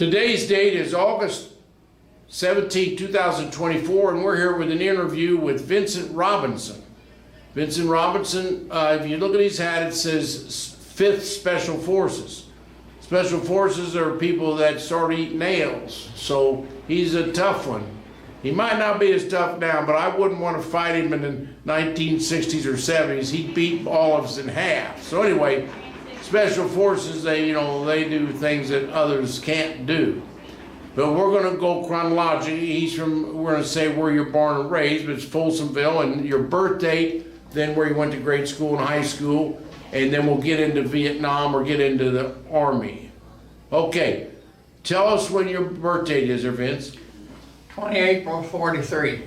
Today's date is August 17, 2024, and we're here with an interview with Vincent Robinson. Vincent Robinson, if you look at his hat, it says 5th Special Forces. Special Forces are people that start eating nails, so he's a tough one. He might not be as tough now, but I wouldn't want to fight him in the 1960s or 70s. He'd beat all of us in half. So anyway, Special Forces, they do things that others can't do. But we're going to go chronologically. We're going to say where you're born and raised, but it's Folsomville, and your birth date, then where you went to grade school and high school, and then we'll get into Vietnam or get into the Army. Okay, tell us when your birth date is there, Vince. 20 April 43.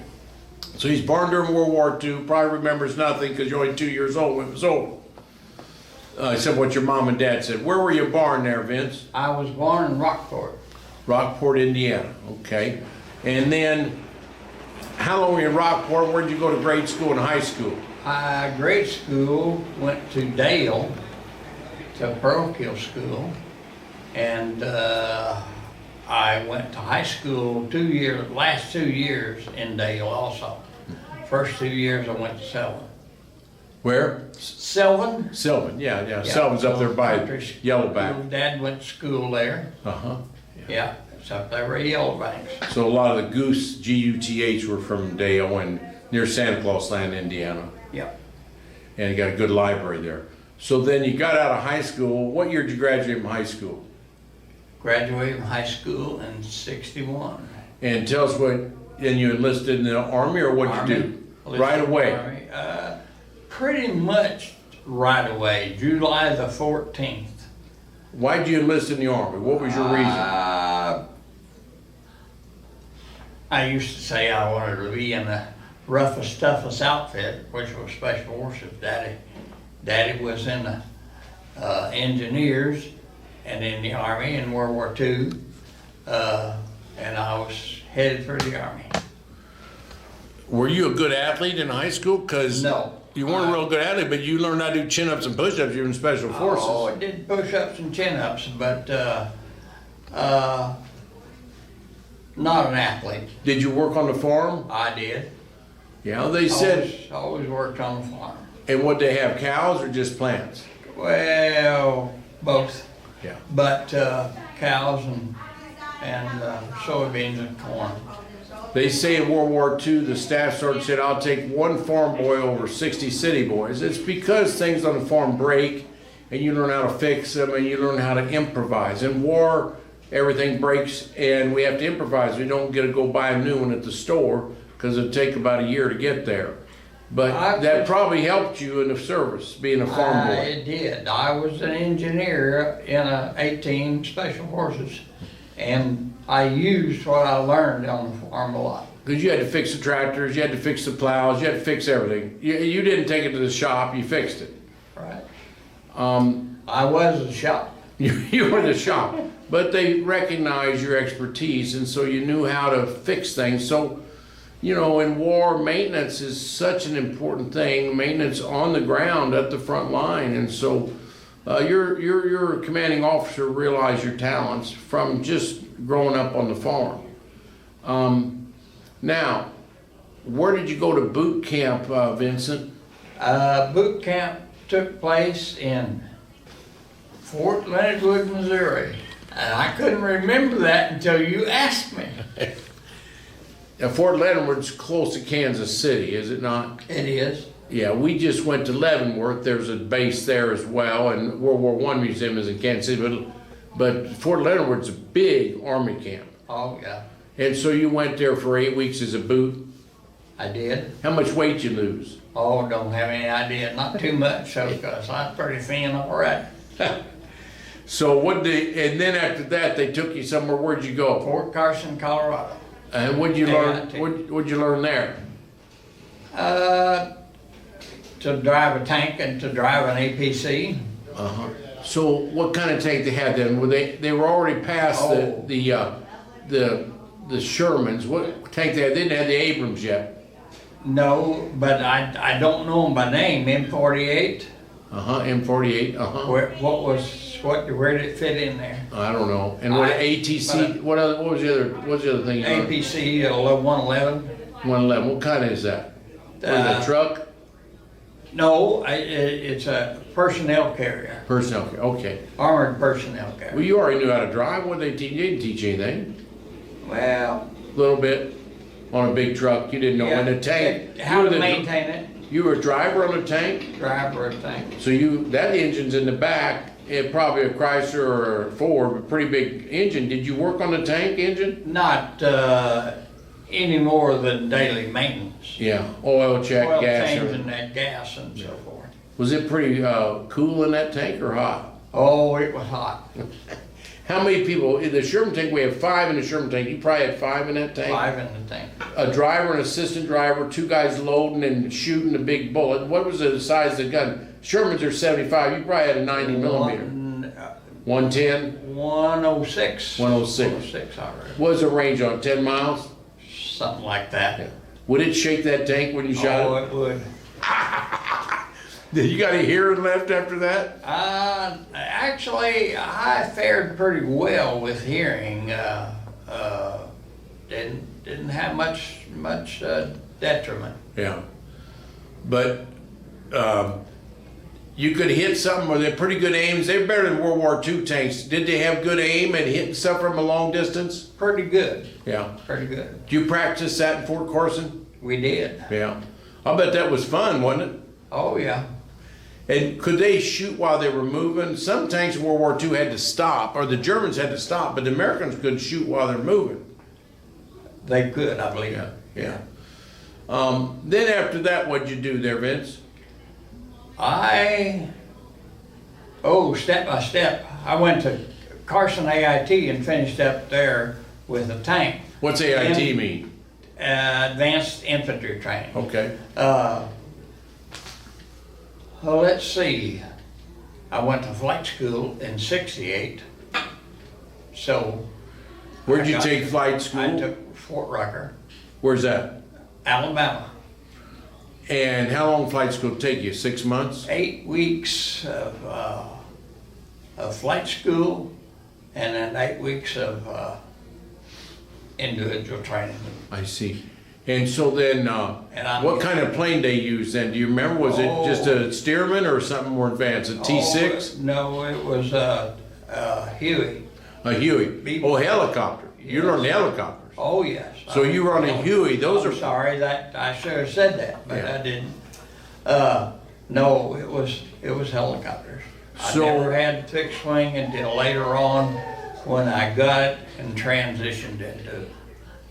So he's born during World War II, probably remembers nothing because you're only 2 years old when it was over. Except what your mom and dad said. Where were you born there, Vince? I was born in Rockport. Rockport, Indiana, okay. And then, how long were you in Rockport? Where'd you go to grade school and high school? Grade school went to Dale, to parochial school, and I went to high school last 2 years in Dale also. First 2 years I went to Selvin. Where? Selvin? Sylvan, yeah. Sylvan's up there by Yellowback. Dad went to school there. Uh-huh. Yeah, it's up there where Yellowbanks. So a lot of the Goose, G-U-T-H, were from Dale and near Santa Claus Land, Indiana. Yep. And you got a good library there. So then you got out of high school. What year did you graduate from high school? Graduated from high school in 61. And tell us and you enlisted in the Army, or what'd you do? Right away? Pretty much right away, July the 14th. Why'd you enlist in the Army? What was your reason? I used to say I wanted to be in the roughest, toughest outfit, which was Special Forces. Daddy was in the engineers and in the Army in World War II, and I was headed for the Army. Were you a good athlete in high school? Because no. You weren't a real good athlete, but you learned how to do chin-ups and push-ups. You were in Special Forces. Oh, I did push-ups and chin-ups, but not an athlete. Did you work on the farm? I did. Yeah, they said. Always worked on the farm. And what, they have cows or just plants? Well, both. Yeah. But cows and soybeans and corn. They say in World War II, the staff sergeant said, "I'll take one farm boy over 60 city boys." It's because things on the farm break, and you learn how to fix them, and you learn how to improvise. In war, everything breaks, and we have to improvise. We don't get to go buy a new one at the store, because it'll take about a year to get there. But that probably helped you in the service, being a farm boy. It did. I was an engineer in 18 Special Forces, and I used what I learned on the farm a lot. Because you had to fix the tractors, you had to fix the plows, you had to fix everything. You didn't take it to the shop, you fixed it. Right. I was the shop. You were the shop. But they recognized your expertise, and so you knew how to fix things. So, in war, maintenance is such an important thing. Maintenance on the ground at the front line. And so your commanding officer realized your talents from just growing up on the farm. Now, where did you go to boot camp, Vincent? Boot camp took place in Fort Leonard Wood, Missouri. And I couldn't remember that until you asked me. Fort Leonard Wood's close to Kansas City, is it not? It is. Yeah, we just went to Leavenworth. There's a base there as well, and World War I Museum is in Kansas City, but Fort Leonard Wood's a big Army camp. Oh, yeah. And so you went there for 8 weeks as a boot? I did. How much weight you lose? Oh, don't have any idea. Not too much, because I'm pretty thin already. So and then after that, they took you somewhere. Where'd you go? Fort Carson, Colorado. And what'd you learn? What'd you learn there? To drive a tank and to drive an APC. Uh-huh. So what kind of tank they had then? Were they were already past the Shermans. What tank they had? They didn't have the Abrams yet. No, but I don't know them by name. M48. M48. What was where did it fit in there? I don't know. And what ATC? What was the other thing? APC 111. 111. What kind is that? Was it a truck? No, it's a personnel carrier, Personnel. Okay. armored personnel Well, carrier. you already knew how to drive. What they teach? You didn't teach anything. Well, A little bit on a big truck. You didn't know yeah, in a tank. how to maintain it, You were a driver on a tank. driver of tank. So that engine's in the back. It probably a Chrysler or a Ford, but pretty big engine. Did you work on the tank engine? Not any more than daily maintenance. Yeah. Oil check, Oil gas. change Everything. and that gas and so forth. Was it pretty cool in that tank or hot? Oh, it was hot. How many people in the Sherman tank? We have 5 in the Sherman tank. You probably had 5 in that tank. 5 in the tank. A driver, an assistant driver, 2 guys loading and shooting the big bullet. What was the size of the gun? Shermans are 75. You probably had a 90 millimeter. 110. 106. 106. 106 already. What was the range on it? 10 miles? Something like that. Yeah. Would it shake that tank when you shot Oh, it? it would. Did you got any hearing left after that? Actually, I fared pretty well with hearing. Didn't have much detriment. Yeah. But you could hit something, or they're pretty good aims. They're better than World War II tanks. Did they have good aim and hitting stuff from a long distance? Pretty good. Yeah. Pretty good. Did you practice that in Fort Carson? We did. Yeah. I bet that was fun, wasn't it? Oh yeah. And could they shoot while they were moving? Some tanks in World War II had to stop, or the Germans had to stop, but the Americans could shoot while they're moving. They could, I believe. Yeah. Then after that, what'd you do there, Vince? Step by step, I went to Carson AIT and finished up there with a tank. What's AIT mean? Advanced Infantry Training. Okay. Well, let's see. I went to flight school in '68. So. Where'd you take flight I school? took Fort Rucker, Where's that? Alabama. And how long flight school take you? 6 months? 8 weeks of flight school and then 8 weeks of individual training. I see. And so then, what kind of plane they use then? Do you remember? Was it just a Stearman or something more advanced? A T6? No, it was a Huey. A Huey? Oh, helicopter. You learned helicopters. Oh, yes. So you were on a Huey. Those I'm are. sorry, that I should have said that, but Yeah. I didn't. No, it was helicopters. So- I never had fixed wing until later on when I got it and transitioned into it.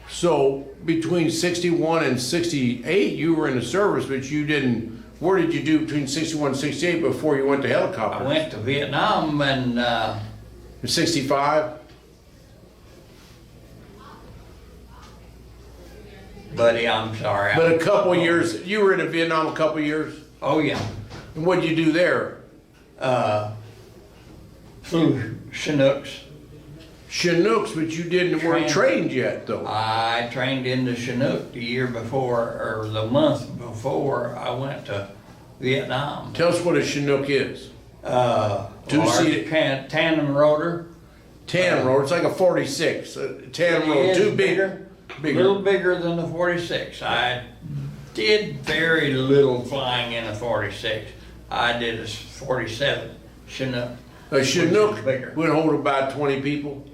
So between 61 and 68, you were in the service, but you didn't. What did you do between 61 and 68 before you went to helicopter? I went to Vietnam and 65? buddy, I'm sorry. But a couple years, you were in Vietnam a couple years? Oh yeah. And what did you do there? Flew Chinooks. Chinooks, but you weren't trained yet though. I trained in the Chinook the year before, or the month before I went to Vietnam. Tell us what a Chinook is. Two-seated- large tandem rotor. Tandem rotor, it's like a 46. Tandem rotor, It is too big. bigger. A little bigger than the 46. I did very little flying in a 46. I did a 47 Chinook. A Chinook is bigger. would hold about 20 people.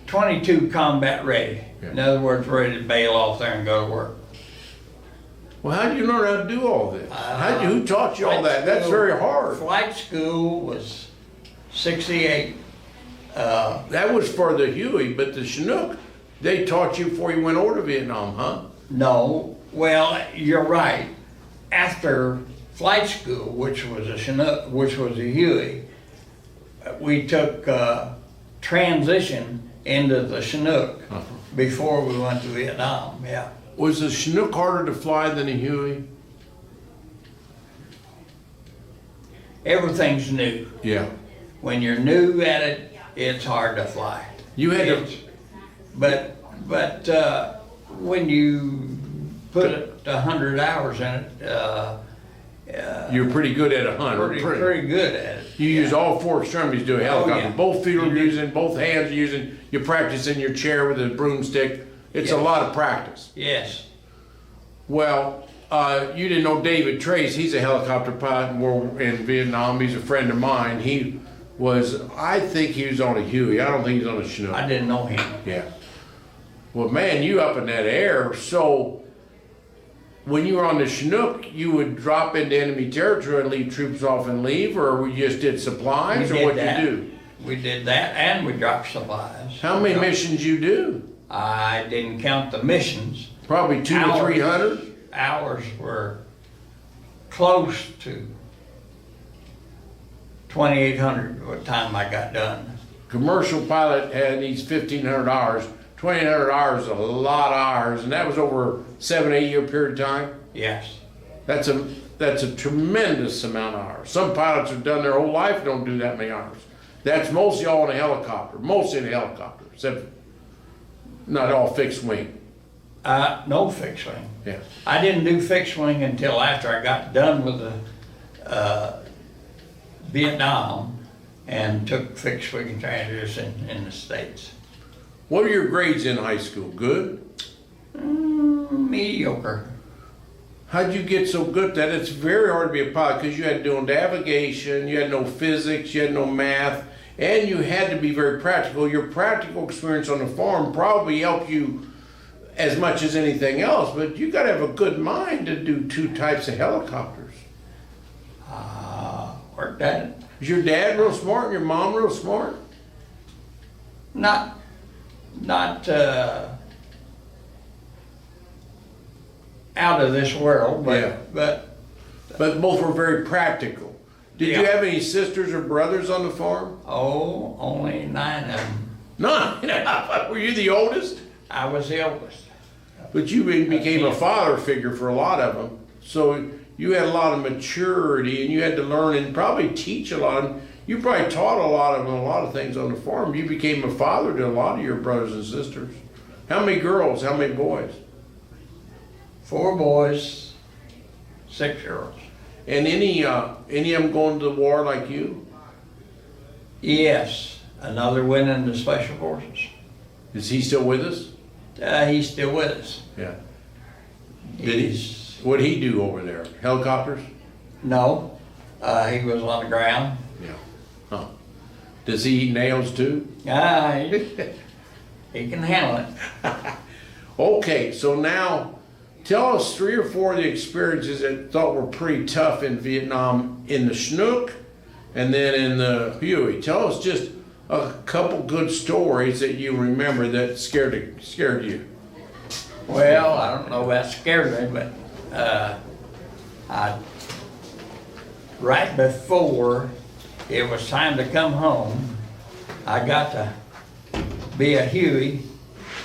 22 combat ready. Yeah. In other words, ready to bail off there and go to work. Well, how did you learn how to do all this? Who taught you all that? That's very hard. Flight school was 68. That was for the Huey, but the Chinook, they taught you before you went over to Vietnam, huh? No, well, you're right. After flight school, which was a Chinook, which was a Huey, we took transition into the Chinook before we went to Vietnam. Yeah. Was the Chinook harder to fly than a Huey? Everything's new. Yeah. When you're new at it, it's hard to fly. You had to. But when you put 100 hours in it, You're pretty good at 100. pretty good at it. You use all four extremities to do a helicopter. yeah. Both feet are using, both hands are using. You practice in your chair with a broomstick. It's a Yes. lot of practice. Yes. Well, you didn't know David Trace. He's a helicopter pilot in Vietnam. He's a friend of mine. He was, I think he was on a Huey. I don't think he's on a Chinook. I didn't know him. Yeah. Well, man, you up in that air. So when you were on the Chinook, you would drop into enemy territory and leave troops off and leave, or you just did supplies, We or did what that. you do? We did that, and we dropped supplies. How many missions you do? I didn't count the missions. Probably 200 to Hours. 300. Hours were close to 2,800 by the time I got done. Commercial pilot had needs 1,500 hours. 2,800 hours is a lot of hours, and that was over 7-8 year period of time. Yes. That's a tremendous amount of hours. Some pilots have done their whole life and don't do that many hours. That's mostly all in a helicopter, mostly in a helicopter, except not all fixed wing. No fixed wing. Yeah. I didn't do fixed wing until after I got done with the Vietnam and took fixed wing transfers in the States. What are your grades in high school? Good? Mediocre. How'd you get so good that it's very hard to be a pilot because you had to do navigation, you had no physics, you had no math, and you had to be very practical. Your practical experience on the farm probably helped you as much as anything else, but you got to have a good mind to do two types of helicopters. Worked at it. Is your dad real smart and your mom real smart? Not out of this world, but Yeah. but But both were very practical. Did you Yeah. have any sisters or brothers on the farm? only 9 of them. None. Were you the oldest? I was the oldest. But you became a father figure for a lot of them. So you had a lot of maturity and you had to learn and probably teach a lot of them. You probably taught a lot of them a lot of things on the farm. You became a father to a lot of your brothers and sisters. How many girls? How many boys? 4 boys, 6 girls. And any of them going to the war like you? Yes, another went into Special Forces. Is he still with us? He's still with us. Yeah. Did He's, What'd he do over there? Helicopters? no, he was on the ground. Yeah. Huh. Does he eat nails too? He can handle it. Okay, so now tell us 3 or 4 of the experiences that you thought were pretty tough in Vietnam in the Chinook and then in the Huey. Tell us just a couple good stories that you remember that scared you. Well, I don't know about scared me, but right before it was time to come home, I got to be a Huey,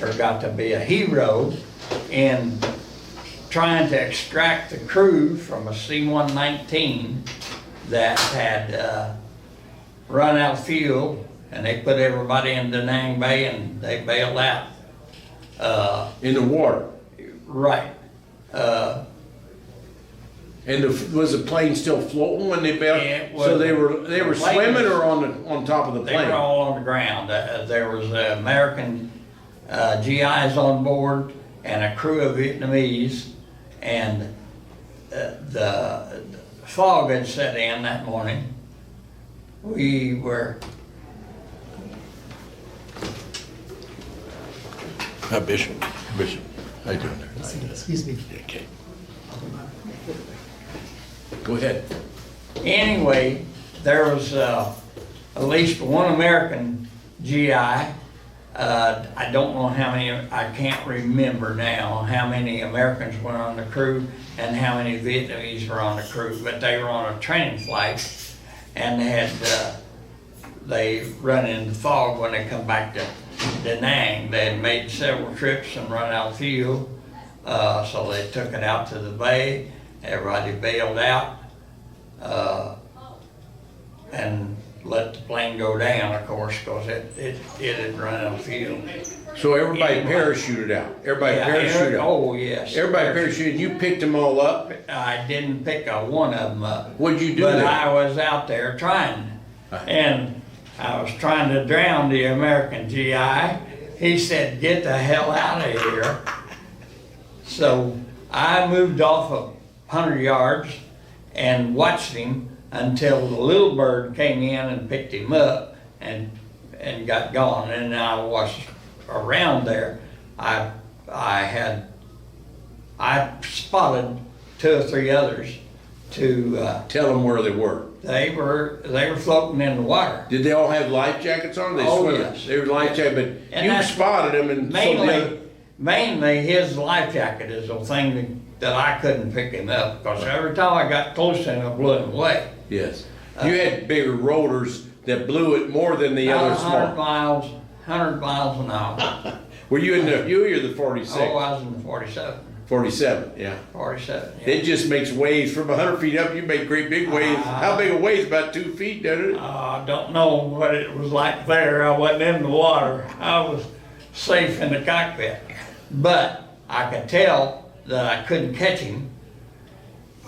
or got to be a hero in trying to extract the crew from a C-119 that had run out of fuel, and they put everybody in Da Nang Bay and they bailed out. In the water. Right. And was the plane still floating when they bailed? It So was- they were the plane swimming was- or on top of the They plane? were all on the ground. There was American GIs on board and a crew of Vietnamese, and the fog had set in that morning. We were Bishop, how you doing there? Excuse me. Okay. Go ahead. Anyway, there was at least one American GI. I don't know how many, I can't remember now how many Americans were on the crew and how many Vietnamese were on the crew, but they were on a training flight and they run in the fog when they come back to Da Nang. They had made several trips and run out of fuel, so they took it out to the bay. Everybody bailed out and let the plane go down, of course, because it had run out of fuel. So everybody Anyway. parachuted out. Everybody Yeah, parachuted out. Oh, yes. Everybody parachuted. You picked them all up. I didn't pick one of them up. What'd you do But then? I was out there trying, and I was trying to drown the American GI. He said, "Get the hell out of here." So I moved off 100 yards and watched him until the little bird came in and picked him up and got gone. And I was around there. I spotted 2 or 3 others to. Tell them where they were. They were floating in the water. Did they all have life jackets on? They Oh, swim. yes. They were life jacket, but And you that's spotted them and so the other- Mainly his life jacket is the thing that I couldn't pick him up because every time I got close to him, I blew him away. Yes. You had bigger rotors that blew it more than the other 100 small. 100 miles an hour. Were you in the Huey or the 46? Oh, I was in the 47. 47, yeah. 47, yeah. It just makes waves from 100 feet up. You make great big waves. How big a wave? About 2 feet, doesn't it? I don't know what it was like there. I wasn't in the water. I was safe in the cockpit. But I could tell that I couldn't catch him.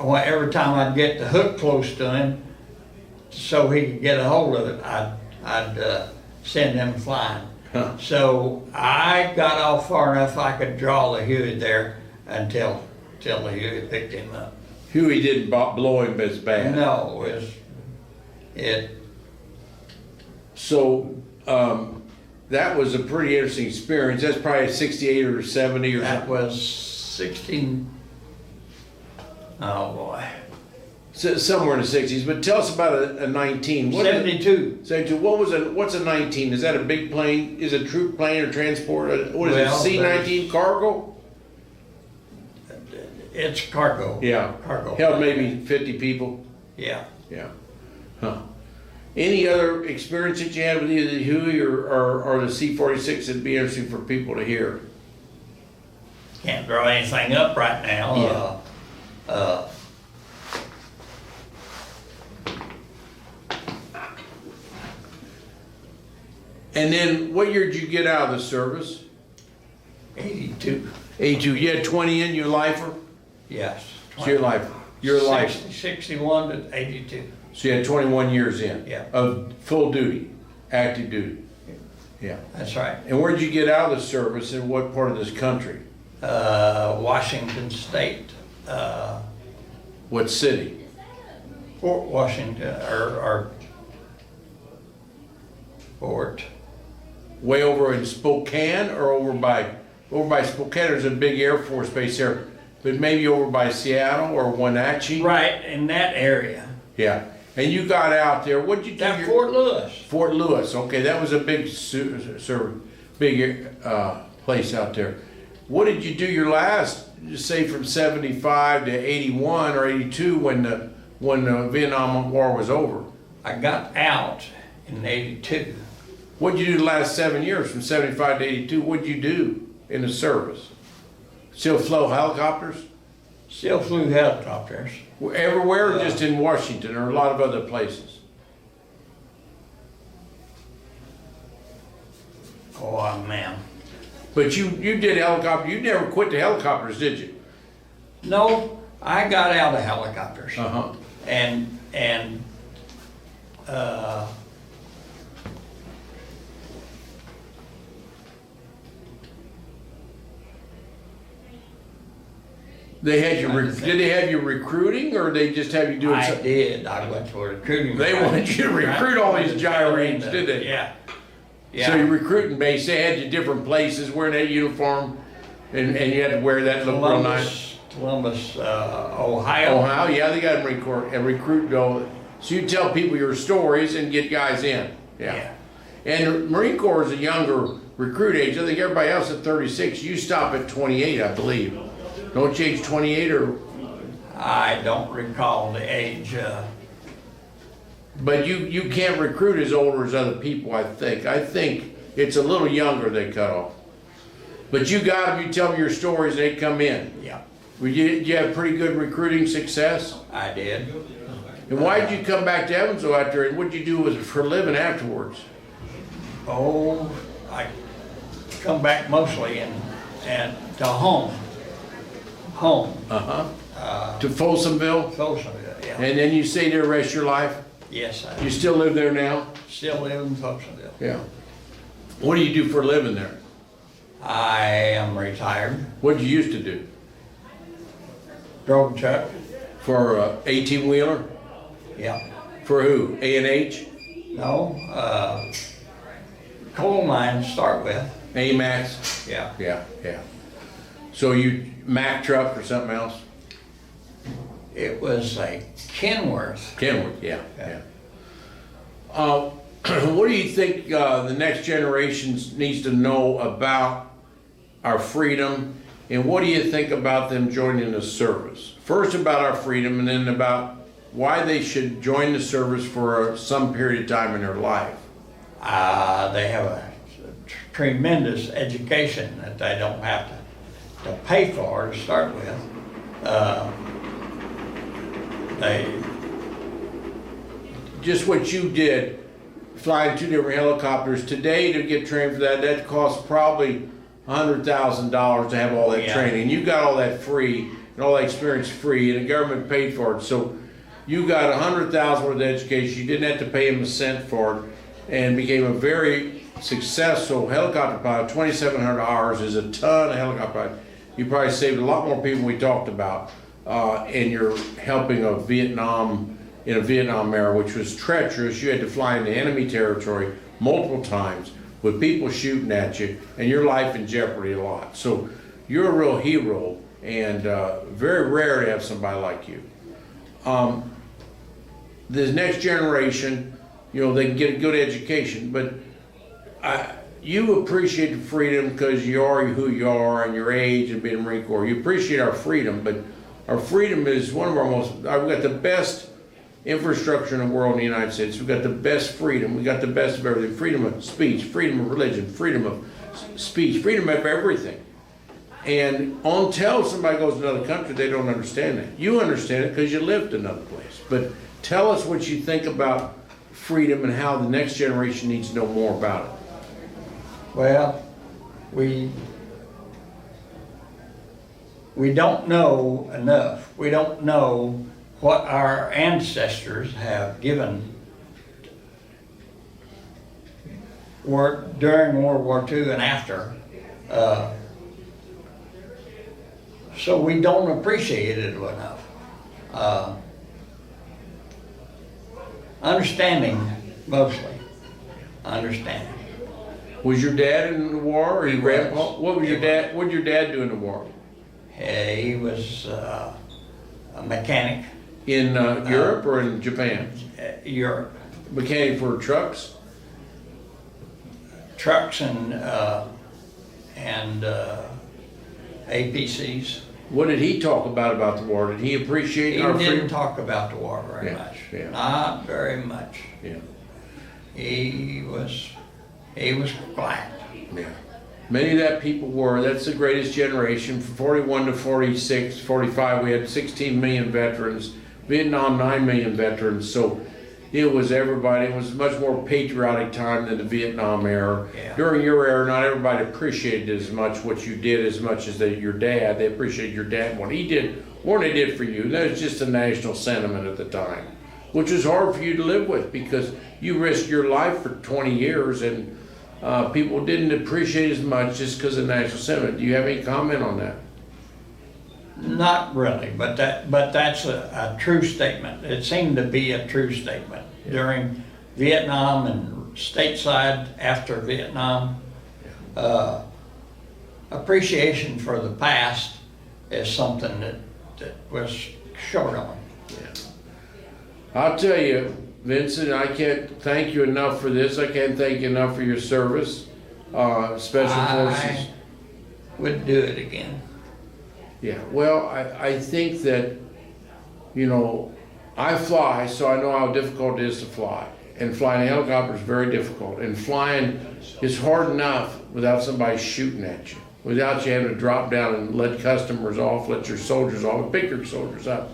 Every time I'd get the hook close to him, so he could get a hold of it, I'd send him flying. Huh. So I got off far enough I could draw the Huey there until the Huey picked him up. Huey didn't blow him as bad. No, it So that was a pretty interesting experience. That's probably 68 or 70 or that something. was 16. Oh boy, Somewhere in the 60s. But tell us about a 19. 72. 72. What's a 19? Is that a big plane? Is it a troop plane or transport? What is Well, it? C-19 cargo? It's cargo. Yeah. Cargo. Held maybe 50 people. Yeah. Yeah. Huh. Any other experience that you had with either the Huey or the C-46 that'd be interesting for people to hear? Can't draw anything up right now. Yeah. And then what year did you get out of the service? 82. 82. You had 20 in, you a lifer? Yes. So you're a lifer. You're a lifer. 61 to 82. So you had 21 years in? Yeah. Of full duty, active duty? Yeah. That's right. And where'd you get out of the service, in what part of this country? Washington State. What city? Fort Washington, or Fort. Way over in Spokane or over by Spokane? There's a big Air Force base there, but maybe over by Seattle or Wenatchee? Right, in that area. Yeah. And you got out there, what'd you do? That Fort Lewis. Fort Lewis, okay, that was a big, big place out there. What did you do your last, say from 75 to 81 or 82 when the Vietnam War was over? I got out in 82. What'd you do the last 7 years, from 75 to 82? What'd you do in the service? Still flew helicopters? Still flew helicopters. Everywhere, or just in Washington, or a lot of other places? Oh, man. But you did helicopter, you never quit the helicopters, did you? No, I got out of helicopters. Uh-huh. And They had you, did they have you recruiting, or they just have you doing I something? did. I went for recruiting. They wanted you to recruit all these gyrates, did they? Yeah. So you're recruiting base, they had you different places, wearing that uniform, and you had to wear that, look real nice. Columbus, Ohio. Ohio, yeah, they got a Marine Corps, and recruit, so you tell people your stories and get guys in, yeah. And the Marine Corps is a younger recruit age, I think everybody else at 36, you stop at 28, I believe. Don't you age 28 or? I don't recall the age. But you can't recruit as older as other people, I think. I think it's a little younger they cut off. But you got them, you tell them your stories, they come in. Yeah, Did you have pretty good recruiting success? I did. And why did you come back to Evansville after, and what'd you do with it for a living afterwards? Oh, I come back mostly and to home. To Folsomville? Folsomville, yeah. And then you stay there the rest of your life? Yes, I You still live there now? still live in Folsomville. Yeah. What do you do for a living there? I am retired. What did you used to do? Drove a truck, For a 18-wheeler? yeah. For who? A&H? No, coal mine to start with, AMAX? yeah. Yeah. So you Mack truck or something else? It was a Kenworth. Kenworth, yeah. Yeah. What do you think the next generation needs to know about our freedom, and what do you think about them joining the service? First about our freedom, and then about why they should join the service for some period of time in their life. They have a tremendous education that they don't have to pay for to start with. They, Just what you did, flying 2 different helicopters, today to get trained for that costs probably $100,000 to have all that Yeah. training. You got all that free, and all that experience free, and the government paid for it. So you got $100,000 worth of education, you didn't have to pay them a cent for it, and became a very successful helicopter pilot. 2,700 hours is a ton of helicopter pilot. You probably saved a lot more people we talked about, and you're helping in a Vietnam era, which was treacherous. You had to fly into enemy territory multiple times with people shooting at you, and your life in jeopardy a lot. So you're a real hero, and very rare to have somebody like you. The next generation, they can get a good education, but you appreciate the freedom because you are who you are and your age and being in the Marine Corps. You appreciate our freedom, but our freedom is one of our we've got the best infrastructure in the world in the United States. We've got the best freedom. We got the best of everything. Freedom of speech, freedom of religion, freedom of speech, freedom of everything. And until somebody goes to another country, they don't understand that. You understand it because you lived another place. But tell us what you think about freedom and how the next generation needs to know more about it. well, we don't know enough. We don't know what our ancestors have given during World War II and after. So we don't appreciate it enough. Understanding, mostly. Understanding. Was your dad in the war, or your grandpa? What did your dad do in the war? He was a mechanic. In Europe or in Japan? Europe. Mechanic for trucks? Trucks and APCs. What did he talk about the war? Did he appreciate He our didn't freedom? talk about the war very Yeah, much. yeah. Not very much. Yeah, He was glad. yeah. Many of that people were. That's the greatest generation. From 41 to 46, 45, we had 16 million veterans. Vietnam, 9 million veterans. So it was everybody. It was a much more patriotic time than the Vietnam era. Yeah. During your era, not everybody appreciated as much what you did as much as your dad. They appreciated your dad, what he did, more than they did for you. That was just a national sentiment at the time, which was hard for you to live with because you risked your life for 20 years and people didn't appreciate as much just because of national sentiment. Do you have any comment on that? Not really, but that's a true statement. It seemed to be a true statement during Vietnam and stateside after Vietnam. Appreciation for the past is something that was short on. I'll tell you, Vincent, I can't thank you enough for this. I can't thank you enough for your service, Special Forces. I would do it again. Yeah, well, I think that, I fly, so I know how difficult it is to fly. And flying a helicopter is very difficult. And flying is hard enough without somebody shooting at you, without you having to drop down and let customers off, let your soldiers off, pick your soldiers up.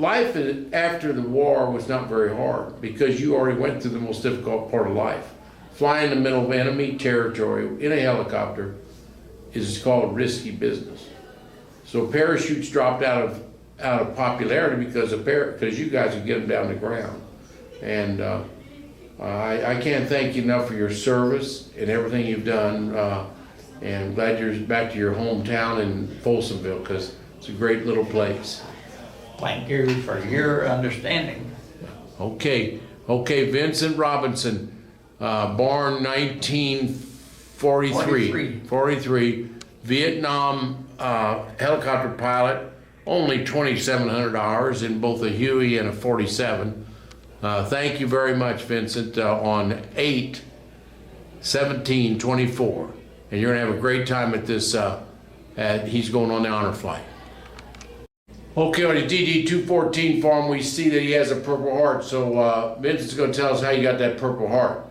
life after the war was not very hard because you already went through the most difficult part of life. Flying in the middle of enemy territory in a helicopter is called risky business. So parachutes dropped out of popularity because you guys would get them down to the ground. And I can't thank you enough for your service and everything you've done. And I'm glad you're back to your hometown in Folsomville because it's a great little place. Thank you for your understanding. Okay, Vincent Robinson, born 1943, Vietnam helicopter pilot, only 2,700 hours in both a Huey and a 47. Thank you very much, Vincent, on 8/17/24. And you're gonna have a great time at this, he's going on the honor flight. Okay, on the DD-214 form, we see that he has a Purple Heart. So Vincent's gonna tell us how you got that Purple Heart.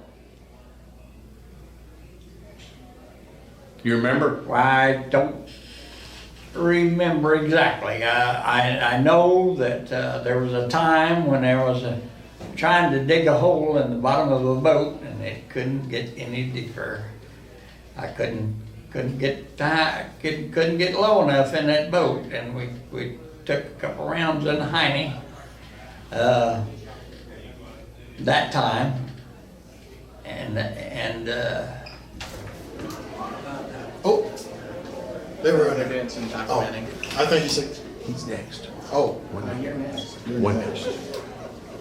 You remember? I don't remember exactly. I know that there was a time when there was trying to dig a hole in the bottom of a boat, and it couldn't get any deeper. I couldn't get low enough in that boat, and we took a couple rounds in the hiney that time, and Oh, they were They're in doing some Oh, documenting. I think you said, He's next. oh, You're next. One next.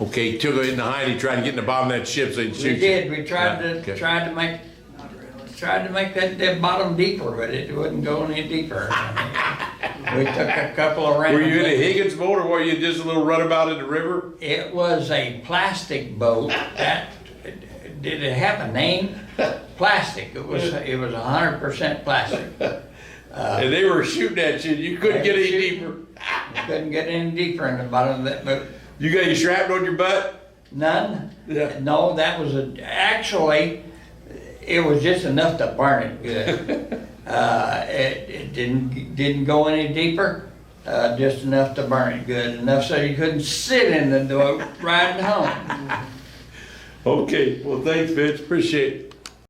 Okay, took it in the hind, he tried to get in the bottom of that ship so he'd shoot you. we did. We tried Yeah, to okay. tried to make that bottom deeper, but it wouldn't go any deeper. We took a couple of rounds. Were you in a Higgins boat or were you just a little runabout in the river? It was a plastic boat. Did it have a name? Plastic. It was 100% plastic. And they were shooting at you, you couldn't get any deeper. Couldn't get any deeper in the bottom of that boat. You got your shrapnel on your butt? None? Yeah. No, that was actually, it was just enough to burn it good. It didn't go any deeper, just enough to burn it good, enough so you couldn't sit in the boat riding home. Okay, well thanks Vince, appreciate it.